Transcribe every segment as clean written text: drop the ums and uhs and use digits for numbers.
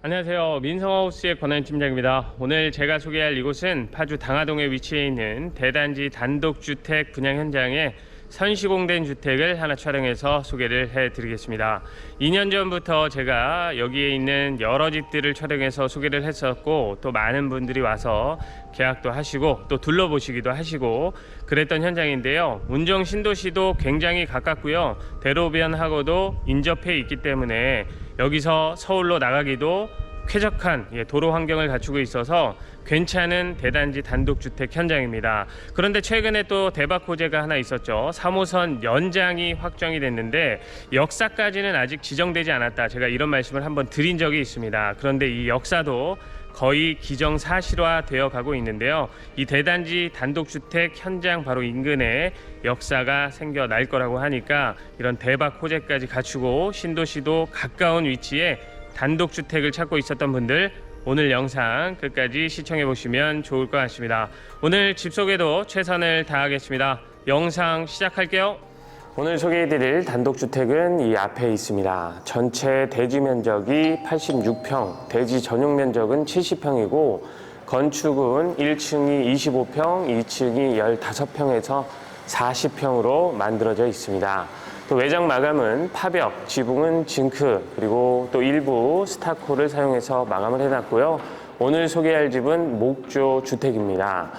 안녕하세요. 민성하우스의 권한 팀장입니다. 오늘 제가 소개할 이곳은 파주 당하동에 위치해 있는 대단지 단독주택 분양 현장에 선시공된 주택을 하나 촬영해서 소개를 해드리겠습니다. 2년 전부터 제가 여기에 있는 여러 집들을 촬영해서 소개를 했었고, 또 많은 분들이 와서 계약도 하시고 또 둘러보시기도 하시고 그랬던 현장인데요. 운정 신도시도 굉장히 가깝고요. 대로변하고도 인접해 있기 때문에 여기서 서울로 나가기도 쾌적한 도로 환경을 갖추고 있어서 괜찮은 대단지 단독주택 현장입니다. 그런데 최근에 또 대박 호재가 하나 있었죠. 3호선 연장이 확정이 됐는데 역사까지는 아직 지정되지 않았다, 제가 이런 말씀을 한번 드린 적이 있습니다. 그런데 이 역사도 거의 기정사실화 되어 가고 있는데요. 이 대단지 단독주택 현장 바로 인근에 역사가 생겨날 거라고 하니까 이런 대박 호재까지 갖추고 신도시도 가까운 위치에 단독주택을 찾고 있었던 분들, 오늘 영상 끝까지 시청해 보시면 좋을 것 같습니다. 오늘 집 소개도 최선을 다하겠습니다. 영상 시작할게요. 오늘 소개해드릴 단독주택은 이 앞에 있습니다. 전체 대지 면적이 86평, 대지 전용 면적은 70평이고 건축은 1층이 25평, 2층이 15평에서 40평으로 만들어져 있습니다. 또 외장 마감은 파벽, 지붕은 징크, 그리고 또 일부 스타코를 사용해서 마감을 해놨고요. 오늘 소개할 집은 목조 주택입니다.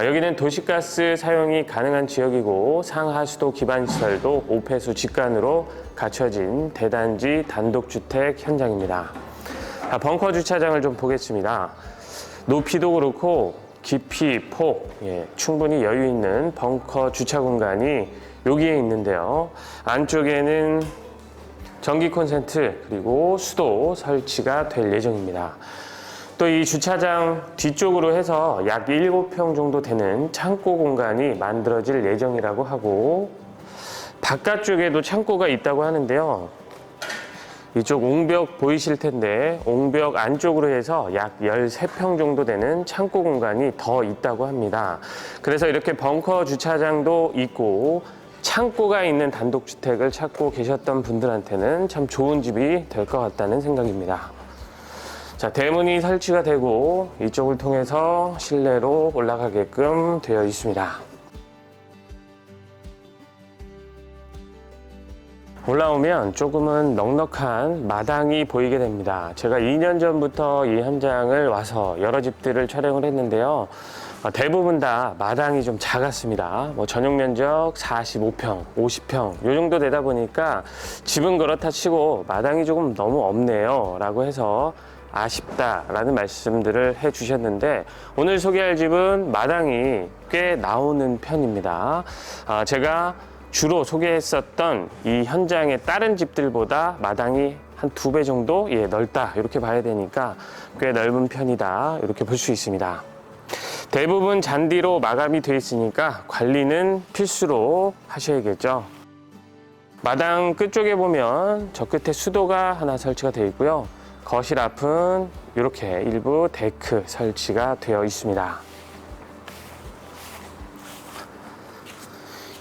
여기는 도시가스 사용이 가능한 지역이고 상하수도 기반시설도 5폐수 직관으로 갖춰진 대단지 단독주택 현장입니다. 벙커 주차장을 좀 보겠습니다. 높이도 그렇고 깊이, 폭, 충분히 여유 있는 벙커 주차 공간이 여기에 있는데요. 안쪽에는 전기 콘센트 그리고 수도 설치가 될 예정입니다. 또 이 주차장 뒤쪽으로 해서 약 7평 정도 되는 창고 공간이 만들어질 예정이라고 하고, 바깥쪽에도 창고가 있다고 하는데요. 이쪽 옹벽 보이실 텐데 옹벽 안쪽으로 해서 약 13평 정도 되는 창고 공간이 더 있다고 합니다. 그래서 이렇게 벙커 주차장도 있고 창고가 있는 단독주택을 찾고 계셨던 분들한테는 참 좋은 집이 될 것 같다는 생각입니다. 자, 대문이 설치가 되고 이쪽을 통해서 실내로 올라가게끔 되어 있습니다. 올라오면 조금은 넉넉한 마당이 보이게 됩니다. 제가 2년 전부터 이 현장을 와서 여러 집들을 촬영을 했는데요. 대부분 다 마당이 좀 작았습니다. 전용 면적 45평, 50평 이 정도 되다 보니까 집은 그렇다 치고 마당이 조금 너무 없네요 라고 해서 아쉽다라는 말씀들을 해주셨는데, 오늘 소개할 집은 마당이 꽤 나오는 편입니다. 제가 주로 소개했었던 이 현장의 다른 집들보다 마당이 한 2배 정도 넓다, 이렇게 봐야 되니까 꽤 넓은 편이다, 이렇게 볼 수 있습니다. 대부분 잔디로 마감이 되어 있으니까 관리는 필수로 하셔야겠죠. 마당 끝쪽에 보면 저 끝에 수도가 하나 설치가 되어 있고요. 거실 앞은 이렇게 일부 데크 설치가 되어 있습니다.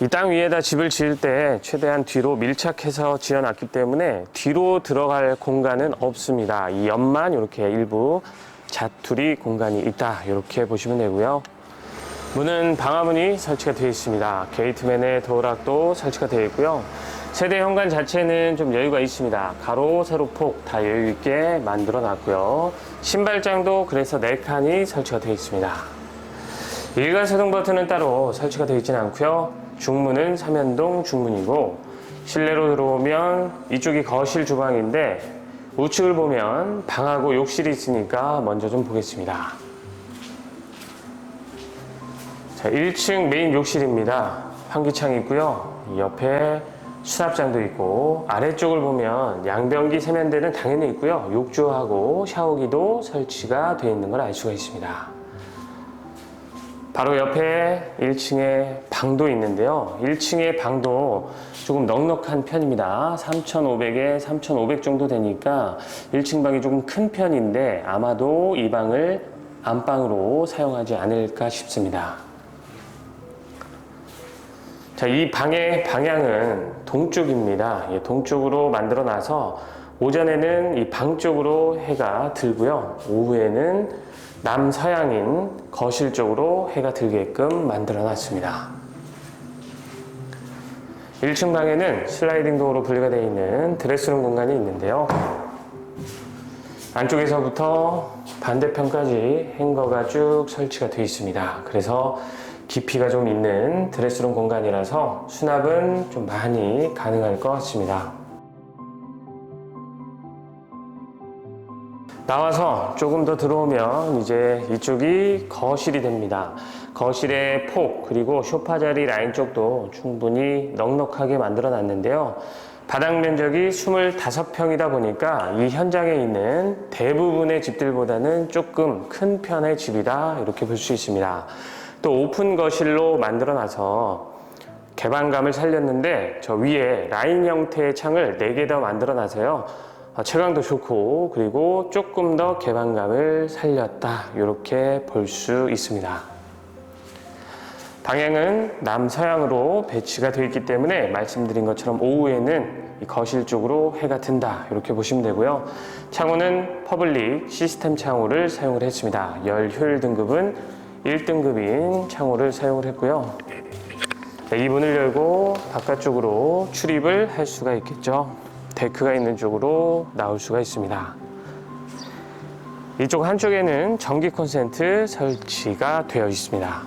이 땅 위에다 집을 지을 때 최대한 뒤로 밀착해서 지어놨기 때문에 뒤로 들어갈 공간은 없습니다. 이 옆만 이렇게 일부 자투리 공간이 있다, 이렇게 보시면 되고요. 문은 방화문이 설치가 되어 있습니다. 게이트맨의 도어락도 설치가 되어 있고요. 세대 현관 자체는 좀 여유가 있습니다. 가로, 세로, 폭 다 여유 있게 만들어 놨고요. 신발장도 그래서 4칸이 설치가 되어 있습니다. 일괄소등 버튼은 따로 설치가 되어 있지는 않고요. 중문은 3연동 중문이고, 실내로 들어오면 이쪽이 거실 주방인데 우측을 보면 방하고 욕실이 있으니까 먼저 좀 보겠습니다. 자, 1층 메인 욕실입니다. 환기창이 있고요. 옆에 수납장도 있고, 아래쪽을 보면 양변기 세면대는 당연히 있고요. 욕조하고 샤워기도 설치가 되어 있는 걸 알 수가 있습니다. 바로 옆에 1층에 방도 있는데요. 1층의 방도 조금 넉넉한 편입니다. 3,500에 3,500 정도 되니까 1층 방이 조금 큰 편인데 아마도 이 방을 안방으로 사용하지 않을까 싶습니다. 자, 이 방의 방향은 동쪽입니다. 동쪽으로 만들어 놔서 오전에는 이 방 쪽으로 해가 들고요. 오후에는 남서양인 거실 쪽으로 해가 들게끔 만들어 놨습니다. 1층 방에는 슬라이딩 도어로 분리가 되어 있는 드레스룸 공간이 있는데요. 안쪽에서부터 반대편까지 행거가 쭉 설치가 되어 있습니다. 그래서 깊이가 좀 있는 드레스룸 공간이라서 수납은 좀 많이 가능할 것 같습니다. 나와서 조금 더 들어오면 이제 이쪽이 거실이 됩니다. 거실의 폭 그리고 소파 자리 라인 쪽도 충분히 넉넉하게 만들어 놨는데요. 바닥 면적이 25평이다 보니까 이 현장에 있는 대부분의 집들보다는 조금 큰 편의 집이다 이렇게 볼 수 있습니다. 또 오픈 거실로 만들어 놔서 개방감을 살렸는데 저 위에 라인 형태의 창을 4개 더 만들어 놔서요. 채광도 좋고 그리고 조금 더 개방감을 살렸다 이렇게 볼 수 있습니다. 방향은 남서양으로 배치가 되어 있기 때문에 말씀드린 것처럼 오후에는 이 거실 쪽으로 해가 든다 이렇게 보시면 되고요. 창호는 퍼블릭 시스템 창호를 사용을 했습니다. 열 효율 등급은 1등급인 창호를 사용을 했고요. 이 문을 열고 바깥쪽으로 출입을 할 수가 있겠죠. 데크가 있는 쪽으로 나올 수가 있습니다. 이쪽 한쪽에는 전기 콘센트 설치가 되어 있습니다.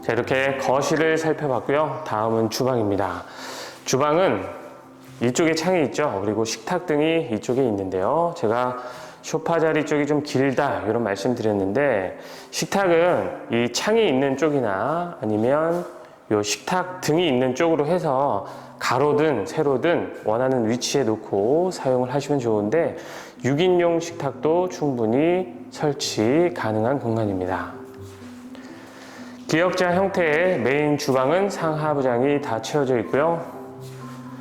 자, 이렇게 거실을 살펴봤고요. 다음은 주방입니다. 주방은 이쪽에 창이 있죠. 그리고 식탁 등이 이쪽에 있는데요. 제가 소파 자리 쪽이 좀 길다 이런 말씀 드렸는데 식탁은 이 창이 있는 쪽이나 아니면 요 식탁 등이 있는 쪽으로 해서 가로든 세로든 원하는 위치에 놓고 사용을 하시면 좋은데 6인용 식탁도 충분히 설치 가능한 공간입니다. 기역자 형태의 메인 주방은 상하부장이 다 채워져 있고요.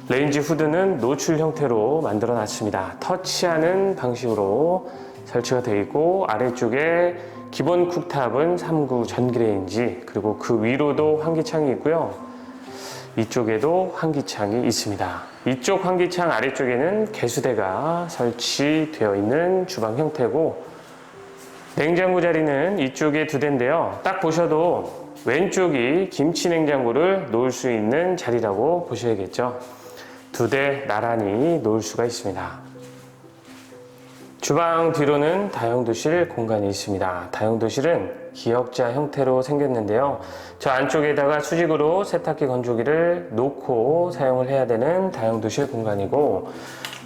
레인지 후드는 노출 형태로 만들어 놨습니다. 터치하는 방식으로 설치가 되어 있고 아래쪽에 기본 쿡탑은 3구 전기레인지 그리고 그 위로도 환기창이 있고요. 이쪽에도 환기창이 있습니다. 이쪽 환기창 아래쪽에는 개수대가 설치되어 있는 주방 형태고 냉장고 자리는 이쪽에 2대인데요. 딱 보셔도 왼쪽이 김치 냉장고를 놓을 수 있는 자리라고 보셔야겠죠. 2대 나란히 놓을 수가 있습니다. 주방 뒤로는 다용도실 공간이 있습니다. 다용도실은 기역자 형태로 생겼는데요. 저 안쪽에다가 수직으로 세탁기 건조기를 놓고 사용을 해야 되는 다용도실 공간이고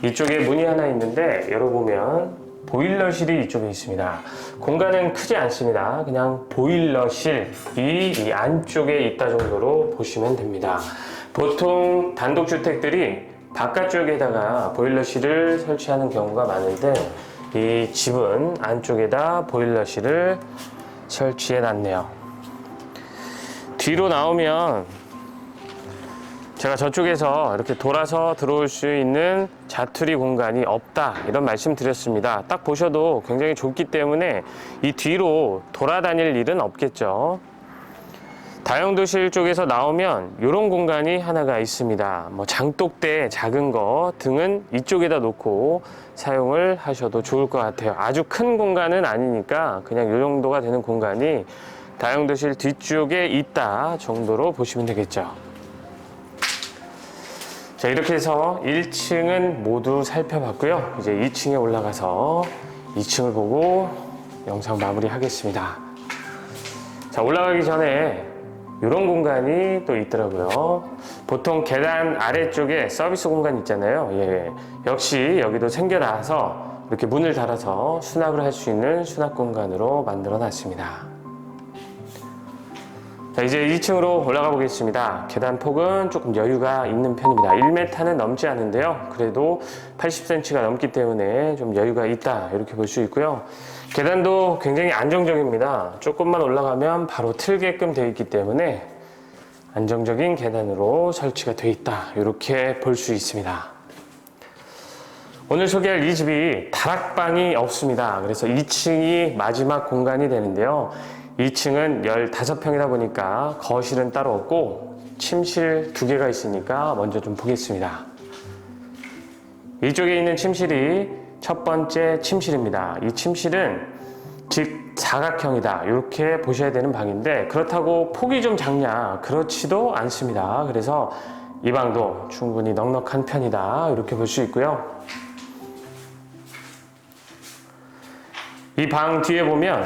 이쪽에 문이 하나 있는데 열어보면 보일러실이 이쪽에 있습니다. 공간은 크지 않습니다. 그냥 보일러실이 이 안쪽에 있다 정도로 보시면 됩니다. 보통 단독주택들이 바깥쪽에다가 보일러실을 설치하는 경우가 많은데 이 집은 안쪽에다 보일러실을 설치해 놨네요. 뒤로 나오면 제가 저쪽에서 이렇게 돌아서 들어올 수 있는 자투리 공간이 없다 이런 말씀 드렸습니다. 딱 보셔도 굉장히 좁기 때문에 이 뒤로 돌아다닐 일은 없겠죠. 다용도실 쪽에서 나오면 이런 공간이 하나가 있습니다. 뭐 장독대 작은 거 등은 이쪽에다 놓고 사용을 하셔도 좋을 것 같아요. 아주 큰 공간은 아니니까 그냥 이 정도가 되는 공간이 다용도실 뒤쪽에 있다 정도로 보시면 되겠죠. 자, 이렇게 해서 1층은 모두 살펴봤고요. 이제 2층에 올라가서 2층을 보고 영상 마무리 하겠습니다. 자, 올라가기 전에 이런 공간이 또 있더라고요. 보통 계단 아래쪽에 서비스 공간 있잖아요. 예, 역시 여기도 생겨나서 이렇게 문을 달아서 수납을 할 수 있는 수납 공간으로 만들어 놨습니다. 자, 이제 2층으로 올라가 보겠습니다. 계단 폭은 조금 여유가 있는 편입니다. 1m는 넘지 않은데요. 그래도 80cm가 넘기 때문에 좀 여유가 있다 이렇게 볼 수 있고요. 계단도 굉장히 안정적입니다. 조금만 올라가면 바로 틀게끔 되어 있기 때문에 안정적인 계단으로 설치가 되어 있다 이렇게 볼 수 있습니다. 오늘 소개할 이 집이 다락방이 없습니다. 그래서 2층이 마지막 공간이 되는데요. 2층은 15평이다 보니까 거실은 따로 없고 침실 2개가 있으니까 먼저 좀 보겠습니다. 이쪽에 있는 침실이 첫 번째 침실입니다. 이 침실은 직사각형이다 이렇게 보셔야 되는 방인데, 그렇다고 폭이 좀 작냐? 그렇지도 않습니다. 그래서 이 방도 충분히 넉넉한 편이다 이렇게 볼 수 있고요. 이 방 뒤에 보면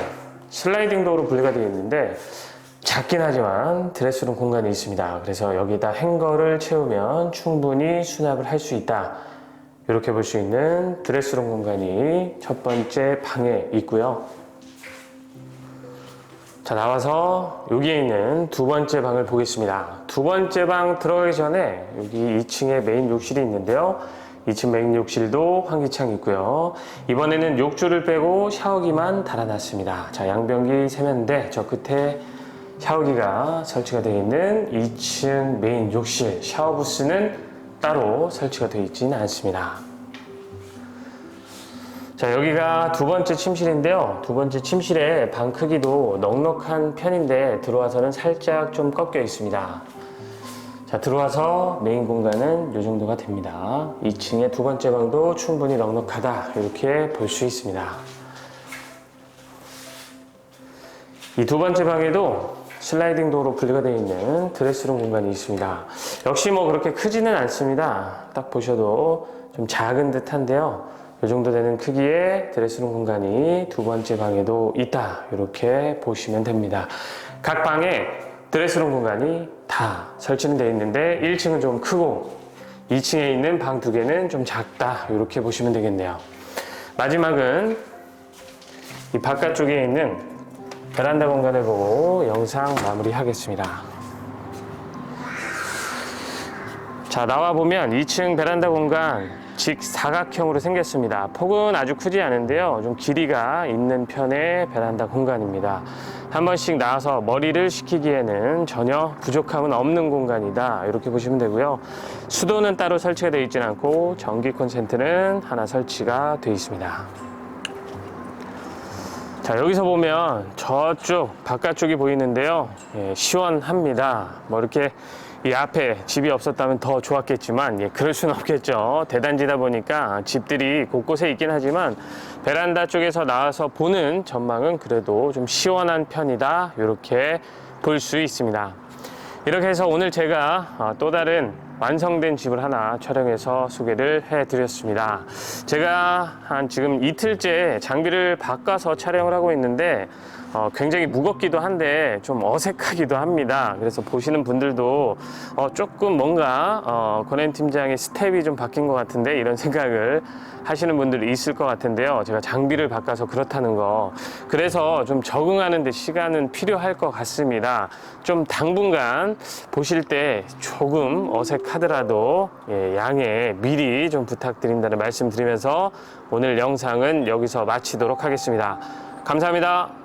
슬라이딩 도어로 분리가 되어 있는데 작긴 하지만 드레스룸 공간이 있습니다. 그래서 여기다 행거를 채우면 충분히 수납을 할 수 있다 이렇게 볼 수 있는 드레스룸 공간이 첫 번째 방에 있고요. 자, 나와서 여기에 있는 두 번째 방을 보겠습니다. 두 번째 방 들어가기 전에 여기 2층에 메인 욕실이 있는데요. 2층 메인 욕실도 환기창이 있고요. 이번에는 욕조를 빼고 샤워기만 달아놨습니다. 자, 양변기 세면대 저 끝에 샤워기가 설치가 되어 있는 2층 메인 욕실, 샤워 부스는 따로 설치가 되어 있지는 않습니다. 자, 여기가 두 번째 침실인데요. 두 번째 침실의 방 크기도 넉넉한 편인데 들어와서는 살짝 좀 꺾여 있습니다. 자, 들어와서 메인 공간은 이 정도가 됩니다. 2층의 두 번째 방도 충분히 넉넉하다 이렇게 볼 수 있습니다. 이 두 번째 방에도 슬라이딩 도어로 분리가 되어 있는 드레스룸 공간이 있습니다. 역시 뭐 그렇게 크지는 않습니다. 딱 보셔도 좀 작은 듯한데요. 이 정도 되는 크기의 드레스룸 공간이 두 번째 방에도 있다 이렇게 보시면 됩니다. 각 방에 드레스룸 공간이 다 설치는 되어 있는데 1층은 좀 크고 2층에 있는 방 두 개는 좀 작다 이렇게 보시면 되겠네요. 마지막은 이 바깥쪽에 있는 베란다 공간을 보고 영상 마무리하겠습니다. 자, 나와보면 2층 베란다 공간 직사각형으로 생겼습니다. 폭은 아주 크지 않은데요. 좀 길이가 있는 편의 베란다 공간입니다. 한 번씩 나와서 머리를 식히기에는 전혀 부족함은 없는 공간이다 이렇게 보시면 되고요. 수도는 따로 설치가 되어 있지는 않고 전기 콘센트는 하나 설치가 되어 있습니다. 자, 여기서 보면 저쪽 바깥쪽이 보이는데요. 예, 시원합니다. 뭐 이렇게 이 앞에 집이 없었다면 더 좋았겠지만, 예, 그럴 수는 없겠죠. 대단지다 보니까 집들이 곳곳에 있긴 하지만 베란다 쪽에서 나와서 보는 전망은 그래도 좀 시원한 편이다 이렇게 볼 수 있습니다. 이렇게 해서 오늘 제가 또 다른 완성된 집을 하나 촬영해서 소개를 해드렸습니다. 제가 한 지금 이틀째 장비를 바꿔서 촬영을 하고 있는데 굉장히 무겁기도 한데 좀 어색하기도 합니다. 그래서 보시는 분들도 조금 뭔가 권혜인 팀장의 스텝이 좀 바뀐 것 같은데 이런 생각을 하시는 분들이 있을 것 같은데요. 제가 장비를 바꿔서 그렇다는 거, 그래서 좀 적응하는 데 시간은 필요할 것 같습니다. 좀 당분간 보실 때 조금 어색하더라도 양해 미리 좀 부탁드린다는 말씀 드리면서 오늘 영상은 여기서 마치도록 하겠습니다. 감사합니다.